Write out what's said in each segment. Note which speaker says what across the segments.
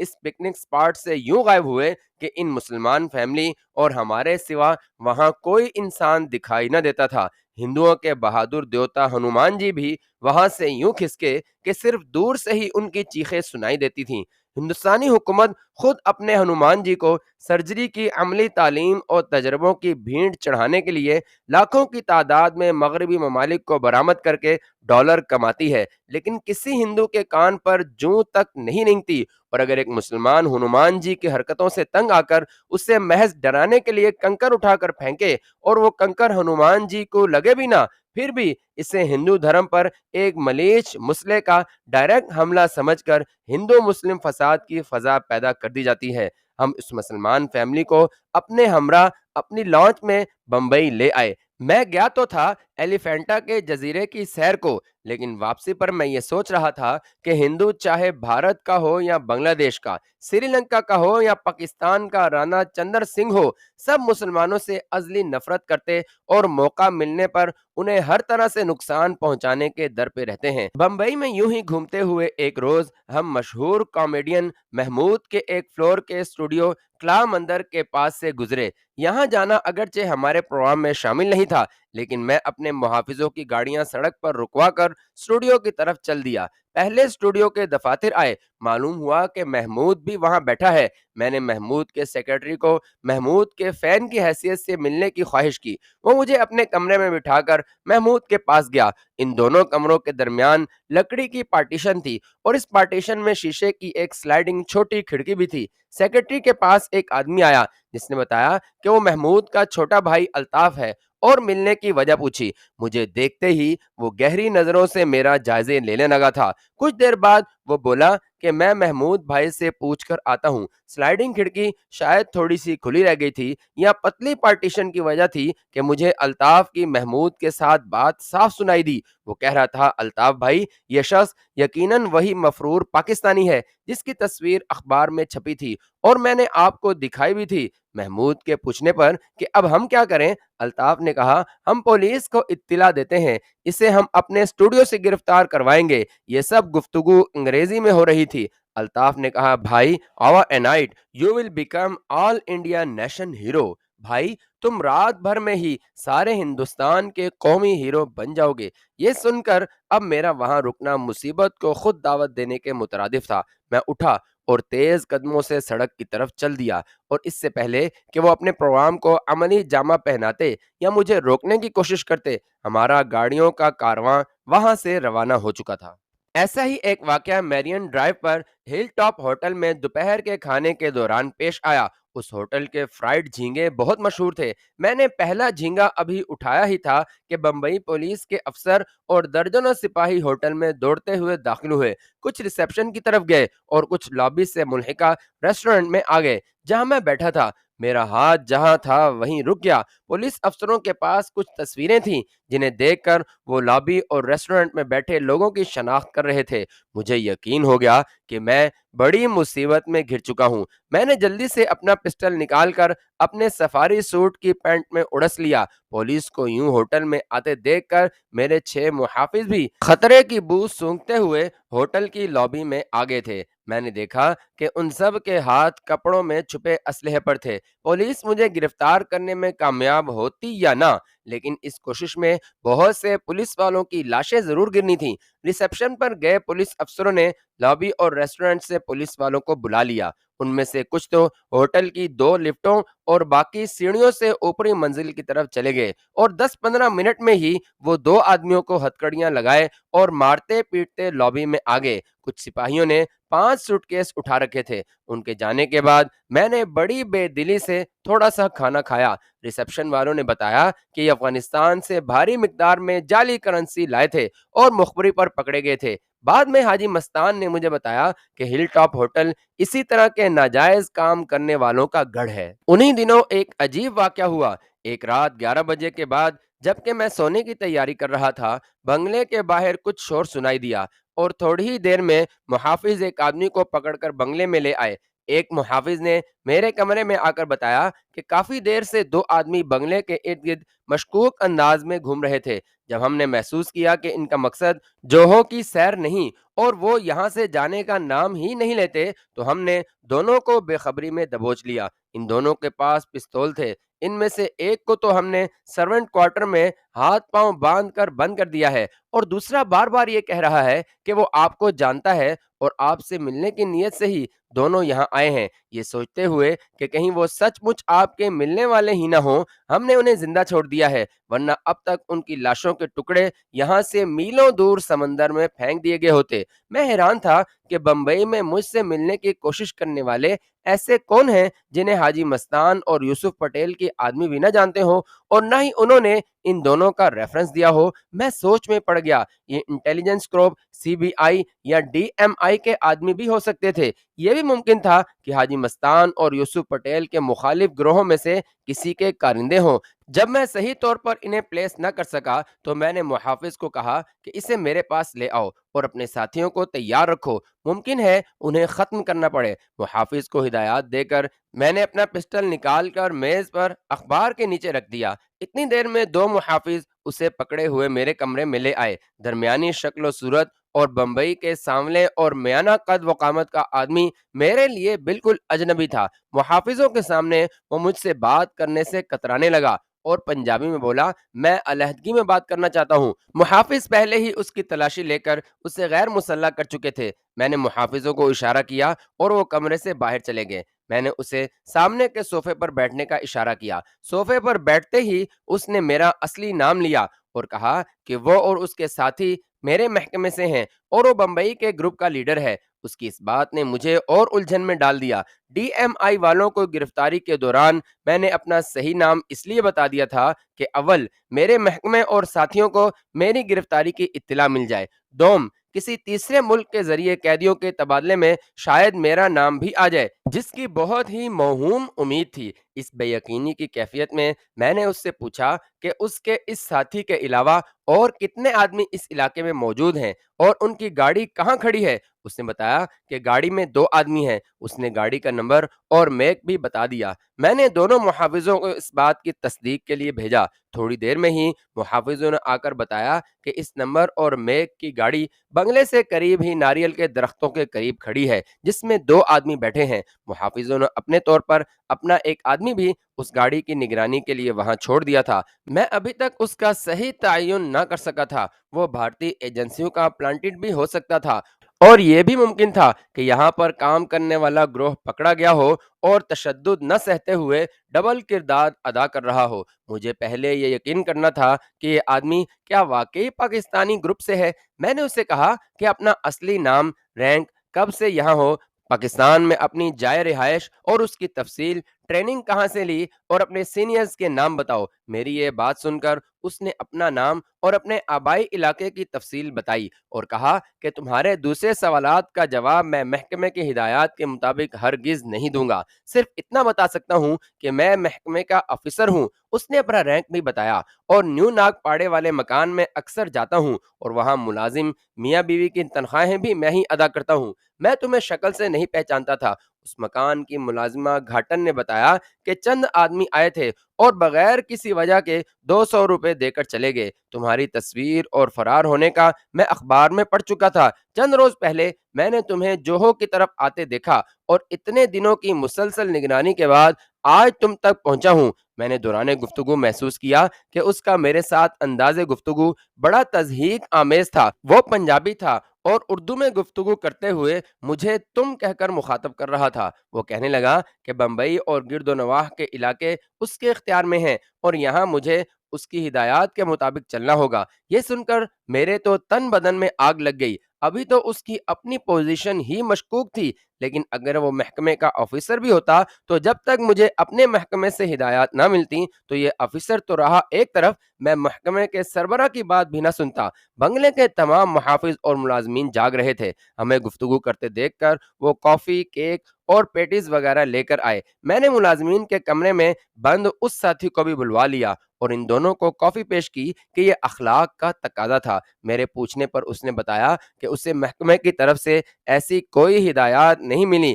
Speaker 1: اس picnic spot سے یوں غائب ہوئے کہ ان مسلمان فیملی اور ہمارے سوا وہاں کوئی انسان دکھائی نہ دیتا تھا۔ ہندوؤں کے بہادر دیوتا ہنومان جی بھی وہاں سے یوں کھسکے کہ صرف دور سے ہی ان کی چیخیں سنائی دیتی تھیں۔ ہندوستانی حکومت خود اپنے ہنومان جی کو سرجری کی عملی تعلیم اور تجربوں کی بھینٹ چڑھانے کے لیے لاکھوں کی تعداد میں مغربی ممالک کو برآمد کر کے ڈالر کماتی ہے، لیکن کسی ہندو کے کان پر جوں تک نہیں رینگتی، اور اگر ایک مسلمان ہنومان جی کی حرکتوں سے تنگ آ کر اسے محض ڈرانے کے لیے کنکر اٹھا کر پھینکے اور وہ کنکر ہنومان جی کو لگے بھی نہ، پھر بھی اسے ہندو دھرم پر ایک ملیچ مسئلے کا ڈائریکٹ حملہ سمجھ کر ہندو مسلم فساد کی فضا پیدا کر دی جاتی ہے۔ ہم اس مسلمان فیملی کو اپنے ہمراہ اپنی لانچ میں بمبئی لے آئے۔ میں گیا تو تھا ایلیفینٹا کے جزیرے کی سیر کو، لیکن واپسی پر میں یہ سوچ رہا تھا کہ ہندو چاہے بھارت کا ہو یا بنگلہ دیش کا، سری لنکا کا ہو یا پاکستان کا رانا چندر سنگھ ہو، سب مسلمانوں سے ازلی نفرت کرتے اور موقع ملنے پر انہیں ہر طرح سے نقصان پہنچانے کے در پہ رہتے ہیں۔ بمبئی میں یوں ہی گھومتے ہوئے ایک روز ہم مشہور کامیڈین محمود کے ایک فلور کے اسٹوڈیو کلا مندر کے پاس سے گزرے۔ یہاں جانا اگرچہ ہمارے پروگرام میں شامل نہیں تھا، لیکن میں اپنے محافظوں کی گاڑیاں سڑک پر رکوا کر اسٹوڈیو کی طرف چل دیا۔ پہلے اسٹوڈیو کے دفاتر آئے، معلوم ہوا کہ محمود بھی وہاں بیٹھا ہے۔ میں نے محمود کے سیکرٹری کو محمود کے فین کی حیثیت سے ملنے کی خواہش کی۔ وہ مجھے اپنے کمرے میں بٹھا کر محمود کے پاس گیا۔ ان دونوں کمروں کے درمیان لکڑی کی پارٹیشن تھی اور اس پارٹیشن میں شیشے کی ایک سلائڈنگ چھوٹی کھڑکی بھی تھی۔ سیکرٹری کے پاس ایک آدمی آیا جس نے بتایا کہ وہ محمود کا چھوٹا بھائی الطاف ہے اور ملنے کی وجہ پوچھی۔ مجھے دیکھتے ہی وہ گہری نظروں سے میرا جائزے لینے لگا تھا۔ کچھ دیر بعد وہ بولا کہ میں محمود بھائی سے پوچھ کر آتا ہوں۔ سلائڈنگ کھڑکی شاید تھوڑی سی کھلی رہ گئی تھی یا پتلی پارٹیشن کی وجہ تھی کہ مجھے الطاف کی محمود کے ساتھ بات صاف سنائی دی۔ وہ کہہ رہا تھا، الطاف بھائی، یہ شخص یقیناً وہی مفرور پاکستانی ہے جس کی تصویر اخبار میں چھپی تھی اور میں نے آپ کو دکھائی بھی تھی۔ محمود کے پوچھنے پر کہ اب ہم کیا کریں، الطاف نے کہا، ہم پولیس کو اطلاع دیتے ہیں، اسے ہم اپنے اسٹوڈیو سے گرفتار کروائیں گے۔ یہ سب گفتگو انگریزی میں ہو رہی تھی۔ الطاف نے کہا، بھائی over a night you will become all India nation hero. بھائی تم رات بھر میں ہی سارے ہندوستان کے قومی ہیرو بن جاؤ گے۔ یہ سن کر اب میرا وہاں رکنا مصیبت کو خود دعوت دینے کے مترادف تھا۔ میں اٹھا اور تیز قدموں سے سڑک کی طرف چل دیا، اور اس سے پہلے کہ وہ اپنے پروگرام کو عملی جامہ پہناتے یا مجھے روکنے کی کوشش کرتے، ہمارا گاڑیوں کا کارواں وہاں سے روانہ ہو چکا تھا۔ ایسا ہی ایک واقعہ میرین ڈرائیو پر ہل ٹاپ ہوٹل میں دوپہر کے کھانے کے دوران پیش آیا۔ اس ہوٹل کے فرائیڈ جھینگے بہت مشہور تھے۔ میں نے پہلا جھینگا ابھی اٹھایا ہی تھا کہ بمبئی پولیس کے افسر اور درجنوں سپاہی ہوٹل میں دوڑتے ہوئے داخل ہوئے۔ کچھ ریسیپشن کی طرف گئے اور کچھ لابی سے ملحقہ ریسٹورنٹ میں آ گئے جہاں میں بیٹھا تھا۔ میرا ہاتھ جہاں تھا وہیں رک گیا۔ پولیس افسروں کے پاس کچھ تصویریں تھیں جنہیں دیکھ کر وہ لابی اور ریسٹورنٹ میں بیٹھے لوگوں کی شناخت کر رہے تھے۔ مجھے یقین ہو گیا کہ میں بڑی مصیبت میں گھر چکا ہوں۔ میں نے جلدی سے اپنا پسٹل نکال کر اپنے سفاری سوٹ کی پینٹ میں اڑس لیا۔ پولیس کو یوں ہوٹل میں آتے دیکھ کر میرے 6 محافظ بھی خطرے کی بو سونگتے ہوئے ہوٹل کی لابی میں آگے تھے۔ میں نے دیکھا کہ ان سب کے ہاتھ کپڑوں میں چھپے اسلحے پر تھے۔ پولیس مجھے گرفتار کرنے میں کامیاب ہوتی یا نہ، لیکن اس کوشش میں بہت سے پولیس والوں کی لاشیں ضرور گرنی تھیں۔ ریسیپشن پر گئے پولیس افسروں نے لابی اور ریسٹورنٹ سے پولیس والوں کو بلا لیا۔ ان میں سے کچھ تو ہوٹل کی 2 لفٹوں اور باقی سیڑھیوں سے اوپری منزل کی طرف چلے گئے، اور 10-15 منٹ میں ہی وہ 2 آدمیوں کو ہتھکڑیاں لگائے اور مارتے پیٹتے لابی میں آ گئے۔ کچھ سپاہیوں نے 5 سوٹ کیس اٹھا رکھے تھے۔ ان کے جانے کے بعد میں نے بڑی بے دلی سے تھوڑا سا کھانا کھایا۔ ریسیپشن والوں نے بتایا کہ یہ افغانستان سے بھاری مقدار میں جعلی کرنسی لائے تھے اور مخبری پر پکڑے گئے تھے۔ بعد میں حاجی مستان نے مجھے بتایا کہ ہل ٹاپ ہوٹل اسی طرح کے ناجائز کام کرنے والوں کا گڑھ ہے۔ انہی دنوں ایک عجیب واقعہ ہوا۔ ایک رات 11 بجے کے بعد جبکہ میں سونے کی تیاری کر رہا تھا، بنگلے کے باہر کچھ شور سنائی دیا، اور تھوڑی ہی دیر میں محافظ ایک آدمی کو پکڑ کر بنگلے میں لے آئے۔ ایک محافظ نے میرے کمرے میں آ کر بتایا کہ کافی دیر سے دو آدمی بنگلے کے ارد گرد مشکوک انداز میں گھوم رہے تھے۔ جب ہم نے محسوس کیا کہ ان کا مقصد جوہوں کی سیر نہیں اور وہ یہاں سے جانے کا نام ہی نہیں لیتے، تو ہم نے دونوں کو بے خبری میں دبوچ لیا۔ ان دونوں کے پاس پستول تھے۔ ان میں سے ایک کو تو ہم نے سرونٹ کوارٹر میں ہاتھ پاؤں باندھ کر بند کر دیا ہے، اور دوسرا بار بار یہ کہہ رہا ہے کہ وہ آپ کو جانتا ہے اور آپ سے ملنے کی نیت سے ہی دونوں یہاں آئے ہیں۔ یہ سوچتے ہوئے کہ کہیں وہ سچ مچ آپ کے ملنے والے ہی نہ ہوں، ہم نے انہیں زندہ چھوڑ دیا ہے، ورنہ اب تک ان کی لاشوں کے ٹکڑے یہاں سے میلوں دور سمندر میں پھینک دیے گئے ہوتے۔ میں حیران تھا کہ بمبئی میں مجھ سے ملنے کی کوشش کرنے والے ایسے کون ہیں جنہیں حاجی مستان اور یوسف پٹیل کے آدمی بھی نہ جانتے ہوں، اور نہ ہی انہوں نے ان دونوں کا ریفرنس دیا ہو۔ میں سوچ میں پڑ گیا، یہ انٹیلیجنس گروپ سی بی آئی یا ڈی ایم آئی کے آدمی بھی ہو سکتے تھے۔ یہ بھی ممکن تھا کہ حاجی مستان اور یوسف پٹیل کے مخالف گروہوں میں سے کسی کے کارندے ہوں۔ جب میں صحیح طور پر انہیں پلیس نہ کر سکا تو میں نے محافظ کو کہا کہ اسے میرے پاس لے آؤ اور اپنے ساتھیوں کو تیار رکھو، ممکن ہے انہیں ختم کرنا پڑے۔ محافظ کو ہدایات دے کر میں نے اپنا پسٹل نکال کر میز پر اخبار کے نیچے رکھ دیا۔ اتنی دیر میں دو محافظ اسے پکڑے ہوئے میرے کمرے میں لے آئے۔ درمیانی شکل و صورت اور بمبئی کے سانولے اور میانہ قد و قامت کا آدمی میرے لیے بالکل اجنبی تھا۔ محافظوں کے سامنے وہ مجھ سے بات کرنے سے کترانے لگا اور پنجابی میں بولا، میں علیحدگی میں بات کرنا چاہتا ہوں۔ محافظ پہلے ہی اس کی تلاشی لے کر اسے غیر مسلح کر چکے تھے۔ میں نے محافظوں کو اشارہ کیا اور وہ کمرے سے باہر چلے گئے۔ میں نے اسے سامنے کے صوفے پر بیٹھنے کا اشارہ کیا۔ صوفے پر بیٹھتے ہی اس نے میرا اصلی نام لیا اور کہا کہ وہ اور اس کے ساتھی میرے محکمے سے ہیں اور وہ بمبئی کے گروپ کا لیڈر ہے۔ اس کی اس بات نے مجھے اور الجھن میں ڈال دیا۔ ڈی ایم آئی والوں کو گرفتاری کے دوران میں نے اپنا صحیح نام اس لیے بتا دیا تھا کہ اول میرے محکمے اور ساتھیوں کو میری گرفتاری کی اطلاع مل جائے، دوم کسی تیسرے ملک کے ذریعے قیدیوں کے تبادلے میں شاید میرا نام بھی آ جائے، جس کی بہت ہی موہوم امید تھی۔ اس بے یقینی کی کیفیت میں نے اس سے پوچھا کہ اس کے اس ساتھی کے علاوہ اور کتنے آدمی اس علاقے میں موجود ہیں اور ان کی گاڑی کہاں کھڑی ہے۔ اس نے بتایا کہ گاڑی میں دو آدمی ہیں۔ اس نے گاڑی کا نمبر اور میک بھی بتا دیا۔ میں نے دونوں محافظوں کو اس بات کی تصدیق کے لیے بھیجا۔ تھوڑی دیر میں ہی محافظوں نے آ کر بتایا کہ اس نمبر اور میک کی گاڑی بنگلے سے قریب ہی ناریل کے درختوں کے قریب کھڑی ہے، جس میں دو آدمی بیٹھے ہیں۔ محافظوں نے اپنے طور پر اپنا ایک آدمی بھی اس گاڑی کی نگرانی کے لیے وہاں چھوڑ دیا تھا۔ میں ابھی تک اس کا صحیح تعین نہ کر سکا تھا۔ وہ بھارتی ایجنسیوں کا پلانٹڈ بھی ہو سکتا تھا، اور یہ بھی ممکن تھا کہ یہاں پر کام کرنے والا گروہ پکڑا گیا ہو اور تشدد نہ سہتے ہوئے ڈبل کردار ادا کر رہا ہو۔ مجھے پہلے یہ یقین کرنا تھا کہ یہ آدمی کیا واقعی پاکستانی گروپ سے ہے۔ میں نے اسے کہا کہ اپنا اصلی نام، رینک، کب سے یہاں ہو، پاکستان میں اپنی جائے رہائش اور اس کی تفصیل، ٹریننگ کہاں سے لی، اور اپنے سینئرز کے نام بتاؤ۔ میری یہ بات سن کر اس نے اپنا نام اور اپنے آبائی علاقے کی تفصیل بتائی اور کہا کہ تمہارے دوسرے سوالات کا جواب میں محکمے کی ہدایات کے مطابق ہرگز نہیں دوں گا، صرف اتنا بتا سکتا ہوں کہ میں محکمے کا افسر ہوں۔ اس نے اپنا رینک بھی بتایا اور نیو ناگ پاڑے والے مکان میں اکثر جاتا ہوں اور وہاں ملازم میاں بیوی کی تنخواہیں بھی میں ہی ادا کرتا ہوں۔ میں تمہیں شکل سے نہیں پہچانتا تھا۔ اس مکان کی ملازمہ گھاٹن نے بتایا کہ چند آدمی آئے تھے اور بغیر کسی وجہ کے 200 روپے دے کر چلے گئے۔ تمہاری تصویر اور فرار ہونے کا میں اخبار میں پڑھ چکا تھا۔ چند روز پہلے میں نے تمہیں جوہو کی طرف آتے دیکھا اور اتنے دنوں کی مسلسل نگرانی کے بعد آج تم تک پہنچا ہوں۔ میں نے دوران گفتگو محسوس کیا کہ اس کا میرے ساتھ انداز گفتگو بڑا تضحیک آمیز تھا۔ وہ پنجابی تھا اور اردو میں گفتگو کرتے ہوئے مجھے تم کہہ کر مخاطب کر رہا تھا۔ وہ کہنے لگا کہ بمبئی اور گرد و نواح کے علاقے اس کے اختیار میں ہیں اور یہاں مجھے اس کی ہدایات کے مطابق چلنا ہوگا۔ یہ سن کر میرے تو تن بدن میں آگ لگ گئی۔ ابھی تو اس کی اپنی پوزیشن ہی مشکوک تھی، لیکن اگر وہ محکمے کا آفیسر بھی ہوتا تو جب تک مجھے اپنے محکمے سے ہدایات نہ ملتی تو یہ آفیسر تو رہا ایک طرف، میں محکمے کے سربراہ کی بات بھی نہ سنتا۔ بنگلے کے تمام محافظ اور ملازمین جاگ رہے تھے۔ ہمیں گفتگو کرتے دیکھ کر وہ کافی، کیک اور پیٹیز وغیرہ لے کر آئے۔ میں نے ملازمین کے کمرے میں بند اس ساتھی کو بھی بلوا لیا اور ان دونوں کو کافی پیش کی کہ یہ اخلاق کا تقاضا تھا۔ میرے پوچھنے پر اس نے بتایا کہ اسے محکمے کی طرف سے ایسی کوئی ہدایات نہیں ملی۔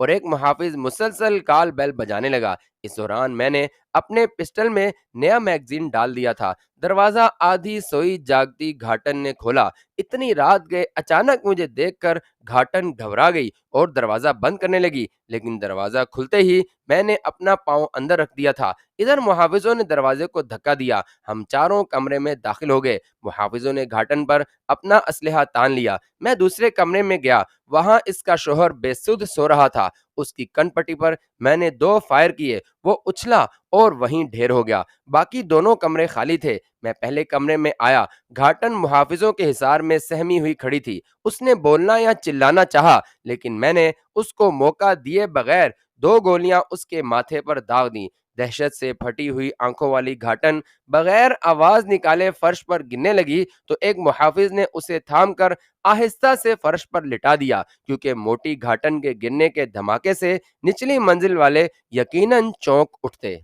Speaker 1: اور ایک محافظ مسلسل کال بیل بجانے لگا۔ اس دوران میں نے اپنے پسٹل میں نیا میگزین ڈال دیا تھا۔ دروازہ آدھی سوئی جاگتی گھاٹن نے کھولا۔ اتنی رات گئے، اچانک مجھے دیکھ کر گھاٹن گھبرا گئی اور دروازہ بند کرنے لگی، لیکن دروازہ کھلتے ہی میں نے اپنا پاؤں اندر رکھ دیا تھا۔ ادھر محافظوں نے دروازے کو دھکا دیا، ہم چاروں کمرے میں داخل ہو گئے۔ محافظوں نے گھاٹن پر اپنا اسلحہ تان لیا۔ میں دوسرے کمرے میں گیا، وہاں اس کا شوہر بے سدھ سو رہا تھا۔ اس کی کن پٹی پر میں نے 2 فائر کیے، وہ اچھلا اور وہیں ڈھیر ہو گیا۔ باقی دونوں کمرے خالی تھے۔ میں پہلے کمرے میں آیا، گھاٹن محافظوں کے حصار میں سہمی ہوئی کھڑی تھی۔ اس نے بولنا یا چلانا چاہا، لیکن میں نے اس کو موقع دیے بغیر 2 گولیاں اس کے ماتھے پر داغ دیں۔ دہشت سے پھٹی ہوئی آنکھوں والی گھاٹن بغیر آواز نکالے فرش پر گرنے لگی تو ایک محافظ نے اسے تھام کر آہستہ سے فرش پر لٹا دیا، کیونکہ موٹی گھاٹن کے گرنے کے دھماکے سے نچلی منزل والے یقیناً چونک اٹھتے۔